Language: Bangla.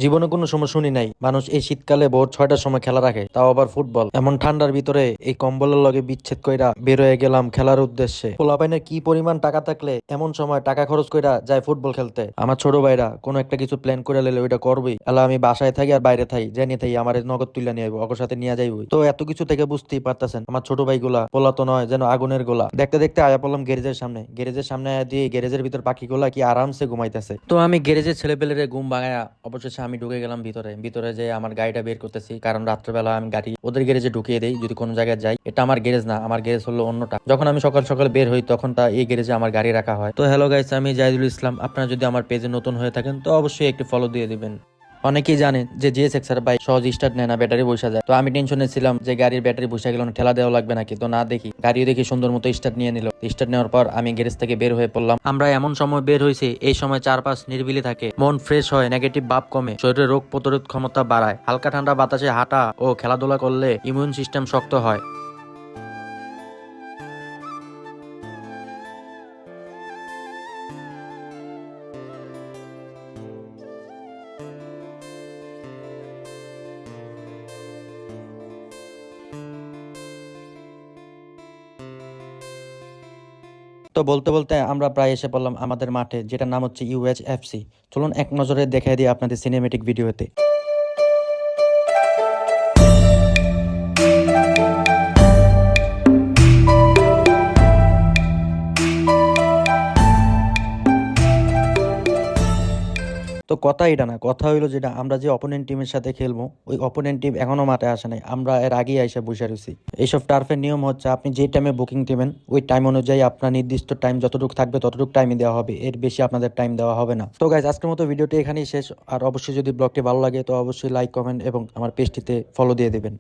জীবনে কোনো সময় শুনি নাই মানুষ এই শীতকালে ভোর 6টার সময় খেলা রাখে, তাও আবার ফুটবল। এমন ঠান্ডার ভিতরে এই কম্বলের লগে বিচ্ছেদ কইরা বের হয়ে গেলাম খেলার উদ্দেশ্যে। পোলাপাইনের কি পরিমাণ টাকা থাকলে এমন সময় টাকা খরচ কইরা যায় ফুটবল খেলতে। আমার ছোট ভাইরা কোনো একটা কিছু প্ল্যান করে লেলে ওইটা করবেই। এলা আমি বাসায় থাকি আর বাইরে থাকি, জানিয়ে থাকি আমার নগদ তুলে নিয়ে আইবো, ওর সাথে নিয়ে যাইবই। তো এত কিছু থেকে বুঝতেই পারতেছেন আমার ছোট ভাইগুলা পোলা তো নয়, যেন আগুনের গোলা। দেখতে দেখতে আয়া পড়লাম গ্যারেজের সামনে আয়া দিয়ে গ্যারেজের ভিতর পাখিগুলা কি আরামসে ঘুমাইতেছে। তো আমি গ্যারেজের ছেলেপেলেরে ঘুম ভাঙায়া অবশেষে আমি ঢুকে গেলাম ভিতরে। ভিতরে যে আমার গাড়িটা বের করতেছি, কারণ রাত্রেবেলা আমি গাড়ি ওদের গ্যারেজে ঢুকিয়ে দেই যদি কোনো জায়গায় যাই। এটা আমার গ্যারেজ না, আমার গ্যারেজ হলো অন্যটা। যখন আমি সকাল সকাল বের হই তখন তা এই গ্যারেজে আমার গাড়ি রাখা হয়। তো হ্যালো গাইস, আমি জাহিদুল ইসলাম। আপনারা যদি আমার পেজে নতুন হয়ে থাকেন তো অবশ্যই একটি ফলো দিয়ে দিবেন। অনেকেই জানেন যে জিএসএক্সআর বাইক সহজ স্টার্ট নেয় না, ব্যাটারি বসা যায়। তো আমি টেনশনে ছিলাম যে গাড়ির ব্যাটারি বসে গেল, ঠেলা দেওয়া লাগবে নাকি। তো না দেখি গাড়িও দেখি সুন্দর মতো স্টার্ট নিয়ে নিল। স্টার্ট নেওয়ার পর আমি গ্যারেজ থেকে বের হয়ে পড়লাম। আমরা এমন সময় বের হয়েছি, এই সময় চারপাশ নির্বিলি থাকে, মন ফ্রেশ হয়, নেগেটিভ ভাব কমে, শরীরে রোগ প্রতিরোধ ক্ষমতা বাড়ায়, হালকা ঠান্ডা বাতাসে হাঁটা ও খেলাধুলা করলে ইমিউন সিস্টেম শক্ত হয়। তো বলতে বলতে আমরা প্রায় এসে পড়লাম আমাদের মাঠে, যেটার নাম হচ্ছে UHFC। চলুন এক নজরে দেখাই দিই আপনাদের সিনেমেটিক ভিডিওতে। তো কথা এটা না, কথা হইলো যেটা আমরা যে অপোনেন্ট টিমের সাথে খেলবো, ওই অপোনেন্ট টিম এখনো মাঠে আসে নাই, আমরা এর আগেই আইসা বসে রয়েছি। এইসব টার্ফের নিয়ম হচ্ছে আপনি যে টাইমে বুকিং দিবেন ওই টাইম অনুযায়ী আপনার নির্দিষ্ট টাইম যতটুকু থাকবে ততটুকু টাইমই দেওয়া হবে, এর বেশি আপনাদের টাইম দেওয়া হবে না। তো গাইজ, আজকের মতো ভিডিওটি এখানেই শেষ। আর অবশ্যই যদি ব্লগটি ভালো লাগে তো অবশ্যই লাইক, কমেন্ট এবং আমার পেজটিতে ফলো দিয়ে দেবেন।